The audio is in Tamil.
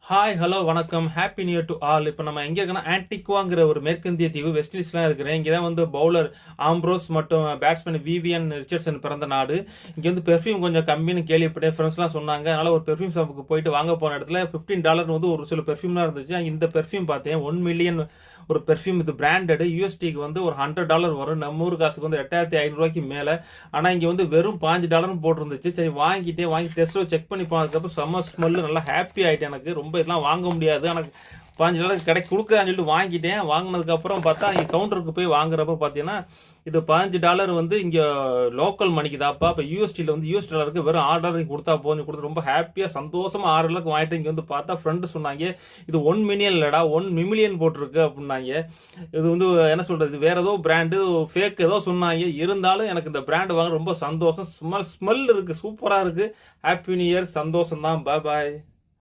ஹாய் ஹலோ வணக்கம் happy new year to all. இப்போ நம்ம எங்கே இருக்கோன்னா ஆன்டிகுவாங்கிற ஒரு மேற்கிந்திய தீவு வெஸ்ட் இண்டீஸ்லாம் இருக்கிறேன். இங்கே தான் வந்து பவுலர் ஆம்ப்ரோஸ் மற்றும் பேட்ஸ்மேன் விவியன் ரிச்சர்ட்சன் பிறந்த நாடு. இங்கே வந்து பெர்ஃப்யூம் கொஞ்சம் கம்மின்னு கேள்விப்பட்டேன், ஃப்ரெண்ட்ஸ்லாம் சொன்னாங்க. அதனால் ஒரு பெர்ஃப்யூம் ஷாப்புக்கு போயிட்டு வாங்க போன இடத்துல $15 வந்து ஒரு சில பெர்ஃப்யூம்லாம் இருந்துச்சு. இந்த பெர்ஃப்யூம் பார்த்தேன் 1 மில்லியன் ஒரு பெர்ஃப்யூம். இது பிராண்டடு யூஎஸ்டிக்கு வந்து ஒரு $100 வரும். நம்ம ஊர் காசுக்கு வந்து 8500 மேலே. ஆனால் இங்கே வந்து வெறும் $5 போட்டிருந்துச்சு. சரி வாங்கி டெஸ்ட்டில் செக் பண்ணி பார்த்ததுக்கப்புறம் செம்ம ஸ்மெல்லு, நல்லா ஹாப்பி ஆகிட்டேன். எனக்கு ரொம்ப இதெல்லாம் வாங்க முடியாது, ஆனால் $15 கொடுக்குறான்னு சொல்லிட்டு வாங்கிட்டேன். வாங்கினதுக்கப்புறம் பார்த்தா இங்கே கவுண்டருக்கு போய் வாங்குறப்ப பார்த்தீங்கன்னா இது $15 வந்து இங்கே லோக்கல் மணிக்கு தான்ப்பா. இப்போ யூஎஸ்டியில் வந்து US டாலருக்கு வெறும் $6 கொடுத்தா போதும் கொடுத்து ரொம்ப ஹாப்பியாக சந்தோஷமாக $6 வாங்கிட்டு இங்கே வந்து பார்த்தா ஃப்ரெண்டு சொன்னாங்க இது 1 மில்லியன் இல்லைடா 1 மில்லியன் போட்டிருக்கு அப்படின்னாங்க. இது வந்து என்ன சொல்கிறது, வேறு ஏதோ பிராண்டு ஃபேக் ஏதோ சொன்னாங்க. இருந்தாலும் எனக்கு இந்த பிராண்டு வாங்க ரொம்ப சந்தோஷம். ஸ்மெல் இருக்குது, சூப்பராக இருக்குது. ஹாப்பி நியூ இயர், சந்தோஷம் தான். பாய் பாய்.